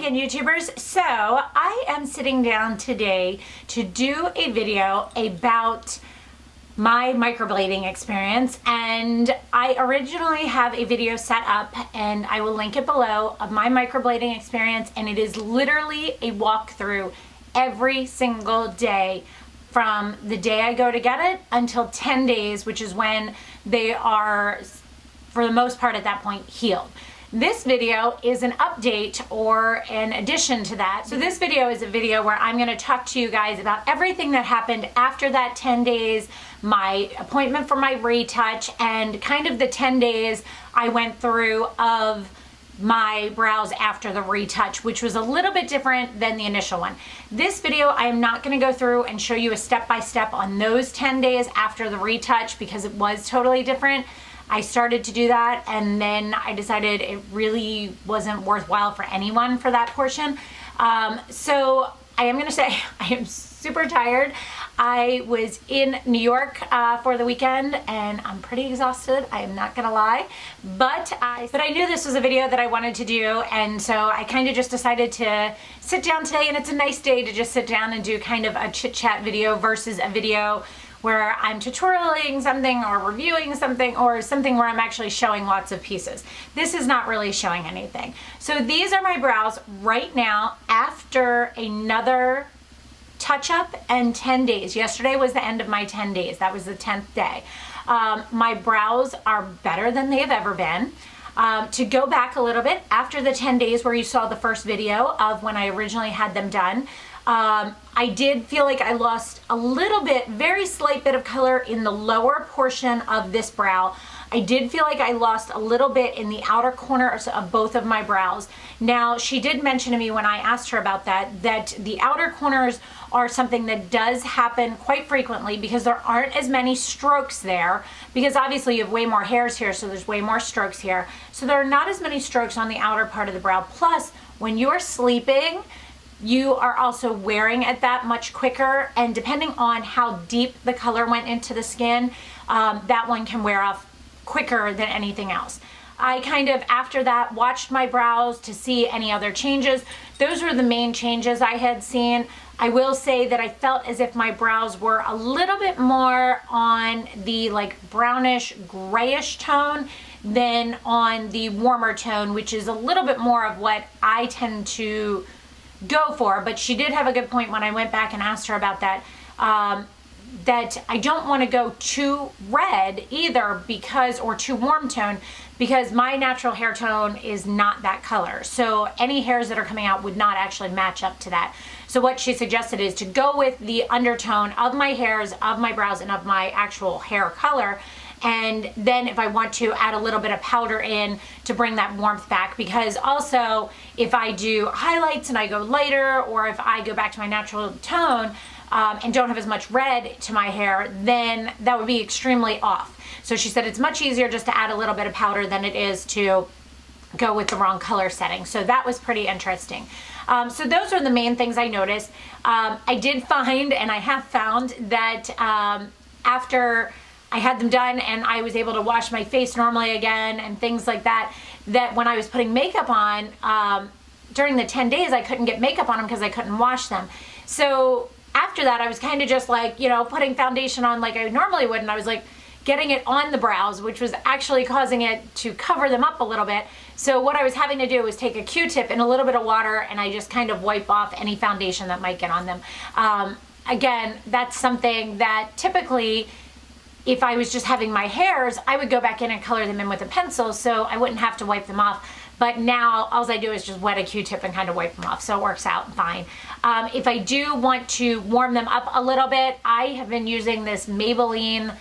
again, YouTubers. So I am sitting down today to do a video about my microblading experience, and I originally have a video set up and I will link it below of my microblading experience, and it is literally a walkthrough every single day from the day I go to get it until 10 days, which is when they are, for the most part at that point, healed. This video is an update or an addition to that. So this video is a video where I'm going to talk to you guys about everything that happened after that 10 days, my appointment for my retouch, and kind of the 10 days I went through of my brows after the retouch, which was a little bit different than the initial one. This video, I am not going to go through and show you a step-by-step on those 10 days after the retouch because it was totally different. I started to do that and then I decided it really wasn't worthwhile for anyone for that portion. So I am going to say I am super tired. I was in New York for the weekend and I'm pretty exhausted. I am not gonna lie, but I knew this was a video that I wanted to do, and so I kind of just decided to sit down today, and it's a nice day to just sit down and do kind of a chit chat video versus a video where I'm tutorialing something or reviewing something or something where I'm actually showing lots of pieces. This is not really showing anything. So these are my brows right now after another touch-up and 10 days. Yesterday was the end of my 10 days. That was the 10th day. My brows are better than they have ever been. To go back a little bit, after the 10 days where you saw the first video of when I originally had them done, I did feel like I lost a little bit, very slight bit of color in the lower portion of this brow. I did feel like I lost a little bit in the outer corners of both of my brows. Now, she did mention to me when I asked her about that, that the outer corners are something that does happen quite frequently because there aren't as many strokes there, because obviously you have way more hairs here, so there's way more strokes here. So there are not as many strokes on the outer part of the brow. Plus, when you're sleeping, you are also wearing at that much quicker, and depending on how deep the color went into the skin, that one can wear off quicker than anything else. I kind of, after that, watched my brows to see any other changes. Those were the main changes I had seen. I will say that I felt as if my brows were a little bit more on the like brownish grayish tone than on the warmer tone, which is a little bit more of what I tend to go for. But she did have a good point when I went back and asked her about that, that I don't want to go too red either, because, or too warm tone, because my natural hair tone is not that color. So any hairs that are coming out would not actually match up to that. So what she suggested is to go with the undertone of my hairs, of my brows, and of my actual hair color. And then if I want to, add a little bit of powder in to bring that warmth back, because also if I do highlights and I go lighter, or if I go back to my natural tone and don't have as much red to my hair, then that would be extremely off. So she said it's much easier just to add a little bit of powder than it is to go with the wrong color setting. So that was pretty interesting. So those are the main things I noticed. I did find, and I have found, that after I had them done and I was able to wash my face normally again and things like that, that when I was putting makeup on, during the 10 days, I couldn't get makeup on them because I couldn't wash them. So after that, I was kind of just like, you know, putting foundation on like I normally would, and I was like getting it on the brows, which was actually causing it to cover them up a little bit. So what I was having to do was take a Q-tip and a little bit of water, and I just kind of wipe off any foundation that might get on them. Again, that's something that typically, if I was just having my hairs, I would go back in and color them in with a pencil, so I wouldn't have to wipe them off. But now all I do is just wet a Q-tip and kind of wipe them off, so it works out fine. If I do want to warm them up a little bit, I have been using this Maybelline,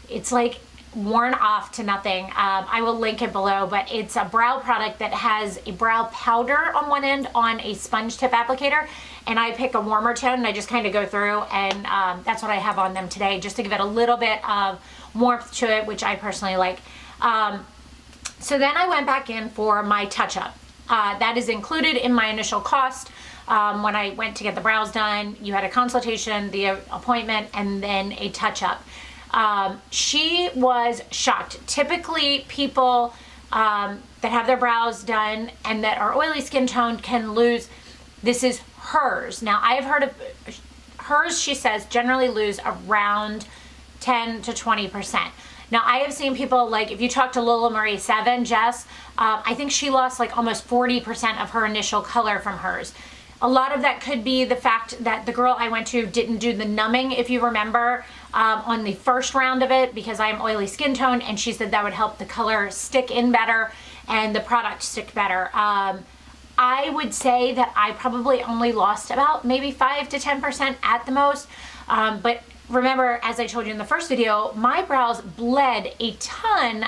it's like worn off to nothing. I will link it below, but it's a brow product that has a brow powder on one end on a sponge tip applicator, and I pick a warmer tone and I just kind of go through, and that's what I have on them today, just to give it a little bit of warmth to it, which I personally like. So then I went back in for my touch-up. That is included in my initial cost. When I went to get the brows done, you had a consultation, the appointment, and then a touch-up. She was shocked. Typically, people that have their brows done and that are oily skin tone can lose. This is hers. Now, I have heard of hers, she says, generally lose around 10 to 20%. Now, I have seen people, like, if you talk to Lola Marie 7, Jess, I think she lost like almost 40% of her initial color from hers. A lot of that could be the fact that the girl I went to didn't do the numbing, if you remember, on the first round of it, because I am oily skin tone, and she said that would help the color stick in better and the product stick better. I would say that I probably only lost about maybe 5 to 10% at the most, but remember, as I told you in the first video, my brows bled a ton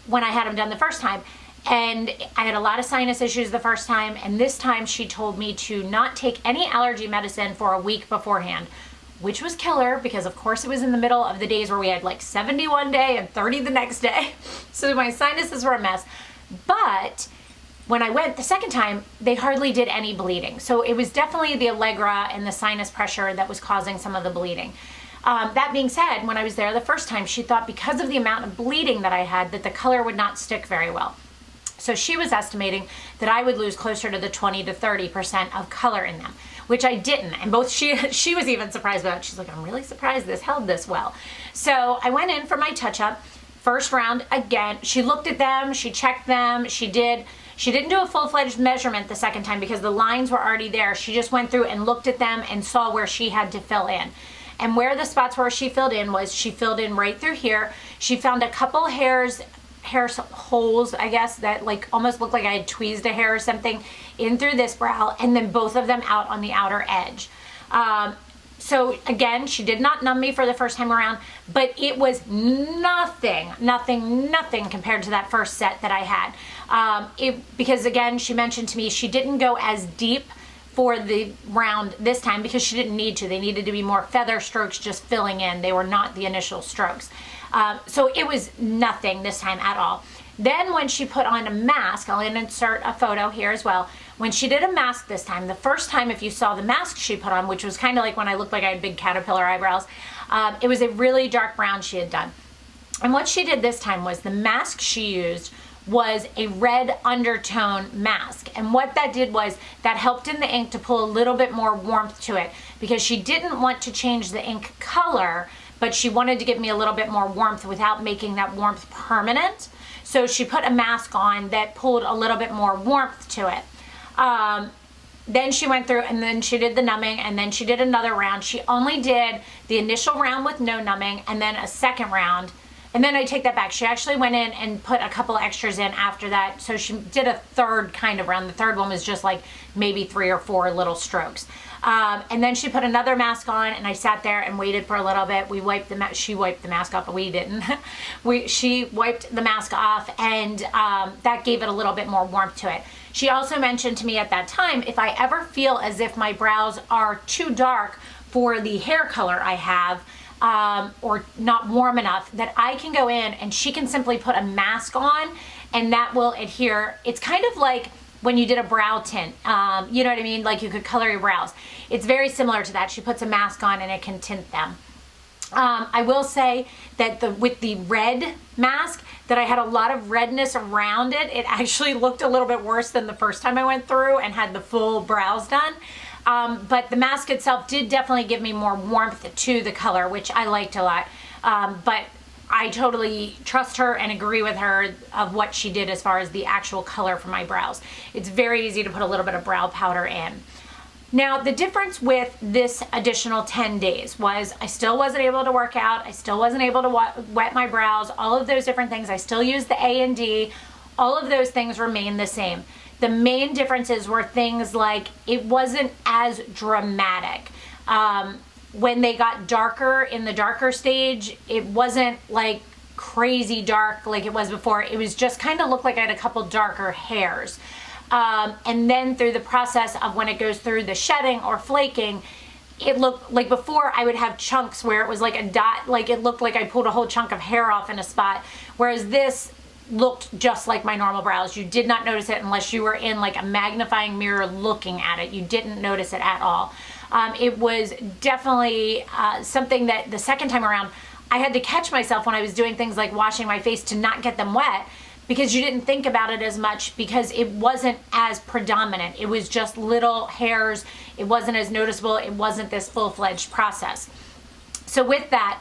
when I had them done the first time. And I had a lot of sinus issues the first time, and this time she told me to not take any allergy medicine for a week beforehand, which was killer because of course it was in the middle of the days where we had like 70 one day and 30 the next day. So my sinuses were a mess. But when I went the second time, they hardly did any bleeding. So it was definitely the Allegra and the sinus pressure that was causing some of the bleeding. That being said, when I was there the first time, she thought because of the amount of bleeding that I had that the color would not stick very well. So she was estimating that I would lose closer to the 20 to 30% of color in them, which I didn't. And both she was even surprised about it. She's like, I'm really surprised this held this well. So I went in for my touch-up. First round, again, she looked at them, she checked them, she didn't do a full-fledged measurement the second time because the lines were already there. She just went through and looked at them and saw where she had to fill in. And where the spots where she filled in was she filled in right through here. She found a couple hair holes, I guess, that like almost looked like I had tweezed a hair or something in through this brow, and then both of them out on the outer edge. So again, she did not numb me for the first time around, but it was nothing compared to that first set that I had. Because again, she mentioned to me she didn't go as deep for the round this time because she didn't need to. They needed to be more feather strokes just filling in. They were not the initial strokes. So it was nothing this time at all. Then when she put on a mask, I'll insert a photo here as well. When she did a mask this time, the first time if you saw the mask she put on, which was kind of like when I looked like I had big caterpillar eyebrows, it was a really dark brown she had done. And what she did this time was the mask she used was a red undertone mask. And what that did was that helped in the ink to pull a little bit more warmth to it because she didn't want to change the ink color, but she wanted to give me a little bit more warmth without making that warmth permanent. So she put a mask on that pulled a little bit more warmth to it. Then she went through and then she did the numbing and then she did another round. She only did the initial round with no numbing and then a second round. And then I take that back. She actually went in and put a couple extras in after that. So she did a third kind of round. The third one was just like maybe 3 or 4 little strokes. And then she put another mask on and I sat there and waited for a little bit. She wiped the mask off, but we didn't. She wiped the mask off and that gave it a little bit more warmth to it. She also mentioned to me at that time, if I ever feel as if my brows are too dark for the hair color I have, or not warm enough, that I can go in and she can simply put a mask on and that will adhere. It's kind of like when you did a brow tint, you know what I mean? Like you could color your brows. It's very similar to that. She puts a mask on and it can tint them. I will say that with the red mask, that I had a lot of redness around it. It actually looked a little bit worse than the first time I went through and had the full brows done. But the mask itself did definitely give me more warmth to the color, which I liked a lot. But I totally trust her and agree with her of what she did as far as the actual color for my brows. It's very easy to put a little bit of brow powder in. Now, the difference with this additional 10 days was I still wasn't able to work out. I still wasn't able to wet my brows, all of those different things. I still used the A&D. All of those things remain the same. The main differences were things like it wasn't as dramatic. When they got darker in the darker stage, it wasn't like crazy dark like it was before. It was just kind of looked like I had a couple darker hairs. And then through the process of when it goes through the shedding or flaking, it looked like before I would have chunks where it was like a dot, like it looked like I pulled a whole chunk of hair off in a spot, whereas this looked just like my normal brows. You did not notice it unless you were in like a magnifying mirror looking at it. You didn't notice it at all. It was definitely something that the second time around I had to catch myself when I was doing things like washing my face to not get them wet, because you didn't think about it as much because it wasn't as predominant. It was just little hairs. It wasn't as noticeable. It wasn't this full-fledged process. So with that,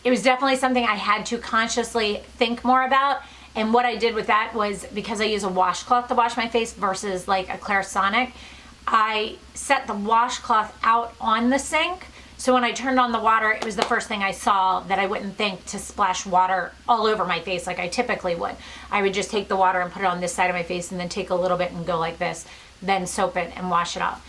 it was definitely something I had to consciously think more about. And what I did with that was, because I use a washcloth to wash my face versus like a Clarisonic, I set the washcloth out on the sink. So when I turned on the water, it was the first thing I saw that I wouldn't think to splash water all over my face like I typically would. I would just take the water and put it on this side of my face and then take a little bit and go like this, then soap it and wash it off.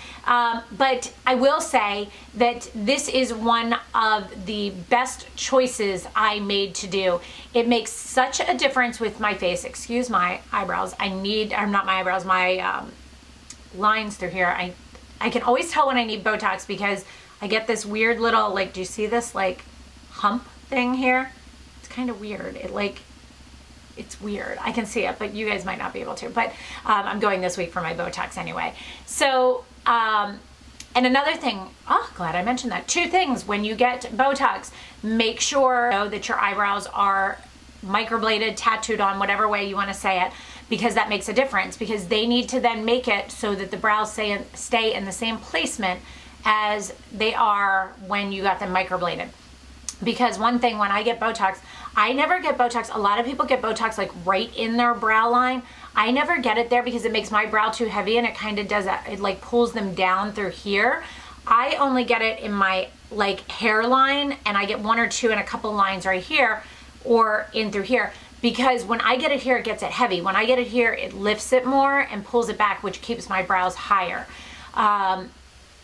But I will say that this is one of the best choices I made to do. It makes such a difference with my face. Excuse my eyebrows. Not my eyebrows, my lines through here. I can always tell when I need Botox because I get this weird little, like, do you see this like hump thing here? It's kind of weird. It's weird. I can see it, but you guys might not be able to. But I'm going this week for my Botox anyway. So, and another thing, glad I mentioned that. 2 things when you get Botox, make sure that your eyebrows are microbladed, tattooed on, whatever way you want to say it, because that makes a difference, because they need to then make it so that the brows stay in the same placement as they are when you got them microbladed. Because one thing, when I get Botox, I never get Botox. A lot of people get Botox like right in their brow line. I never get it there because it makes my brow too heavy, and it kind of does that. It like pulls them down through here. I only get it in my like hairline, and I get 1 or 2 and a couple lines right here or in through here. Because when I get it here, it gets it heavy. When I get it here, it lifts it more and pulls it back, which keeps my brows higher.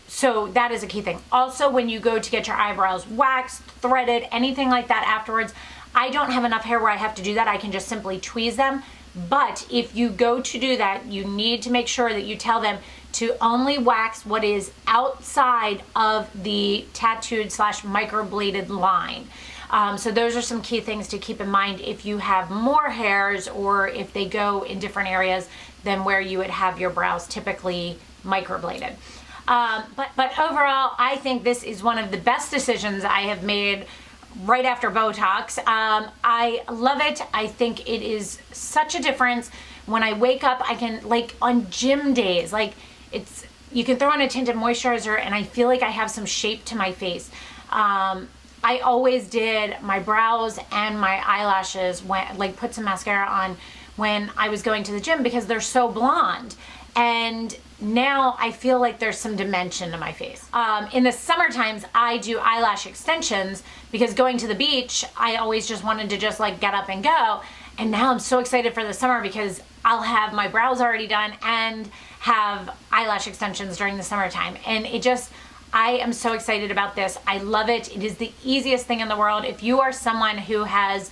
So that is a key thing. Also, when you go to get your eyebrows waxed, threaded, anything like that afterwards, I don't have enough hair where I have to do that. I can just simply tweeze them. But if you go to do that, you need to make sure that you tell them to only wax what is outside of the tattooed / microbladed line. So those are some key things to keep in mind if you have more hairs, or if they go in different areas than where you would have your brows typically microbladed. But overall, I think this is one of the best decisions I have made right after Botox. I love it. I think it is such a difference. When I wake up, I can, like on gym days, like you can throw on a tinted moisturizer and I feel like I have some shape to my face. I always did my brows and my eyelashes put some mascara on when I was going to the gym because they're so blonde. And now I feel like there's some dimension to my face. In the summer times, I do eyelash extensions because going to the beach, I always just wanted to just like get up and go. And now I'm so excited for the summer because I'll have my brows already done and have eyelash extensions during the summertime. And I am so excited about this. I love it. It is the easiest thing in the world. If you are someone who has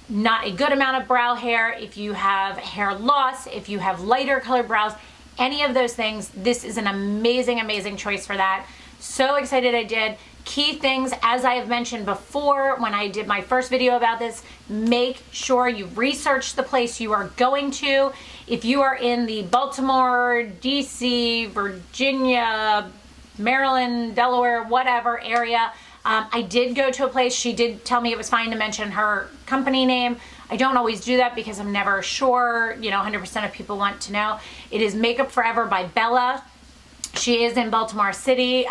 not a good amount of brow hair, if you have hair loss, if you have lighter colored brows, any of those things, this is an amazing, amazing choice for that. So excited I did. Key things, as I have mentioned before when I did my first video about this, make sure you research the place you are going to. If you are in the Baltimore, DC, Virginia, Maryland, Delaware, whatever area, I did go to a place. She did tell me it was fine to mention her company name. I don't always do that because I'm never sure, 100% of people want to know. It is Makeup Forever by Bella. She is in Baltimore City.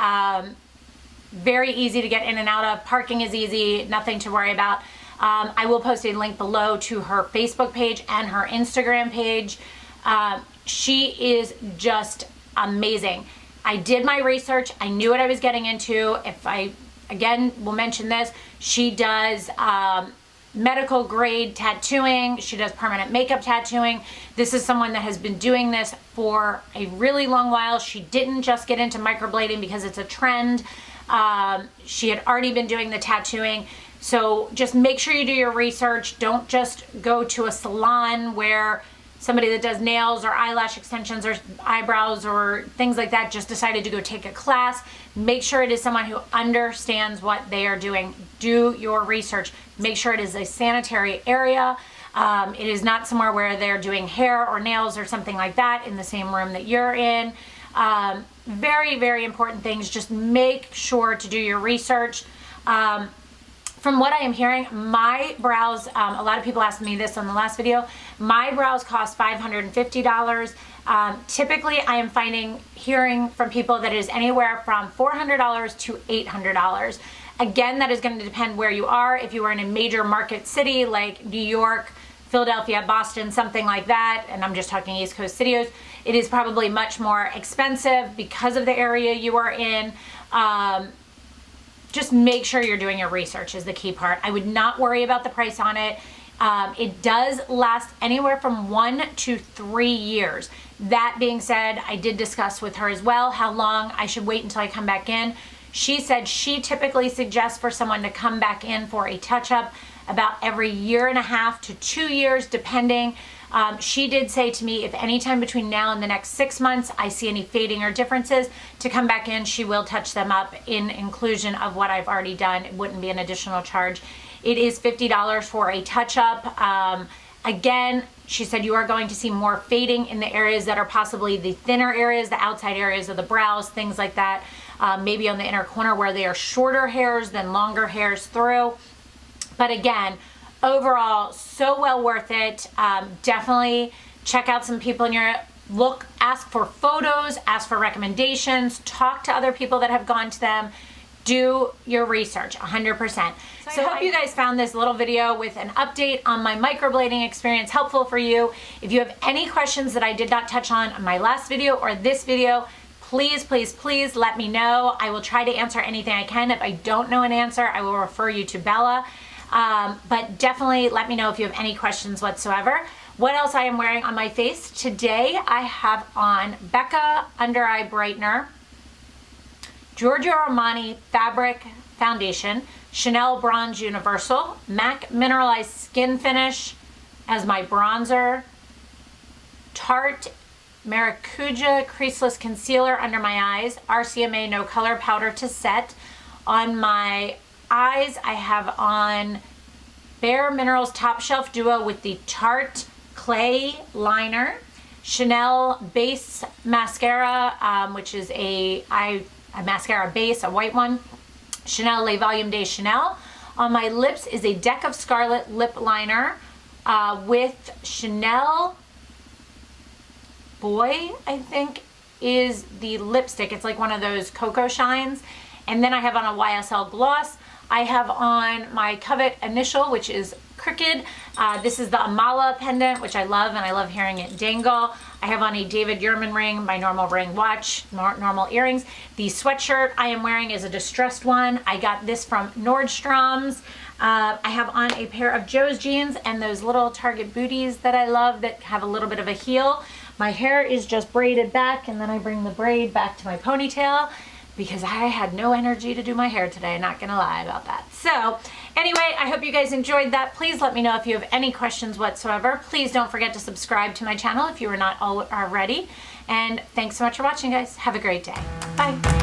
Very easy to get in and out of. Parking is easy, nothing to worry about. I will post a link below to her Facebook page and her Instagram page. She is just amazing. I did my research. I knew what I was getting into. Again, we'll mention this. She does medical grade tattooing. She does permanent makeup tattooing. This is someone that has been doing this for a really long while. She didn't just get into microblading because it's a trend. She had already been doing the tattooing. So just make sure you do your research. Don't just go to a salon where somebody that does nails or eyelash extensions or eyebrows or things like that just decided to go take a class. Make sure it is someone who understands what they are doing. Do your research. Make sure it is a sanitary area. It is not somewhere where they're doing hair or nails or something like that in the same room that you're in. Very, very important things. Just make sure to do your research. From what I am hearing, my brows, a lot of people asked me this on the last video, my brows cost $550. Typically, I am hearing from people that it is anywhere from $400 to $800. Again, that is going to depend where you are. If you are in a major market city like New York, Philadelphia, Boston, something like that, and I'm just talking East Coast cities, it is probably much more expensive because of the area you are in. Just make sure you're doing your research is the key part. I would not worry about the price on it. It does last anywhere from 1 to 3 years. That being said, I did discuss with her as well how long I should wait until I come back in. She said she typically suggests for someone to come back in for a touch-up about every 1.5 to 2 years, depending. She did say to me, if anytime between now and the next 6 months I see any fading or differences, to come back in, she will touch them up in inclusion of what I've already done. It wouldn't be an additional charge. It is $50 for a touch-up. Again, she said you are going to see more fading in the areas that are possibly the thinner areas, the outside areas of the brows, things like that. Maybe on the inner corner where they are shorter hairs than longer hairs through. But again, overall, so well worth it. Definitely check out some people in your look, ask for photos, ask for recommendations, talk to other people that have gone to them. Do your research 100%. So I hope you guys found this little video with an update on my microblading experience helpful for you. If you have any questions that I did not touch on my last video or this video, please, please, please let me know. I will try to answer anything I can. If I don't know an answer, I will refer you to Bella. But definitely let me know if you have any questions whatsoever. What else I am wearing on my face? Today I have on Becca Under Eye Brightener, Giorgio Armani Fabric Foundation, Chanel Bronze Universal, MAC Mineralized Skin Finish as my bronzer, Tarte Maracuja Creaseless Concealer under my eyes, RCMA No Color Powder to set. On my eyes, I have on Bare Minerals Top Shelf Duo with the Tarte Clay Liner, Chanel Base Mascara, which is a mascara base, a white one, Chanel Le Volume de Chanel. On my lips is a Deck of Scarlet Lip Liner with Chanel Boy, I think, is the lipstick. It's like one of those Cocoa Shines. And then I have on a YSL gloss. I have on my Covet Initial, which is crooked. This is the Amala pendant, which I love, and I love hearing it dangle. I have on a David Yurman ring, my normal ring watch, normal earrings. The sweatshirt I am wearing is a distressed one. I got this from Nordstrom's. I have on a pair of Joe's jeans and those little Target booties that I love that have a little bit of a heel. My hair is just braided back, and then I bring the braid back to my ponytail because I had no energy to do my hair today, not gonna lie about that. So anyway, I hope you guys enjoyed that. Please let me know if you have any questions whatsoever. Please don't forget to subscribe to my channel if you are not already. And thanks so much for watching, guys. Have a great day. Bye.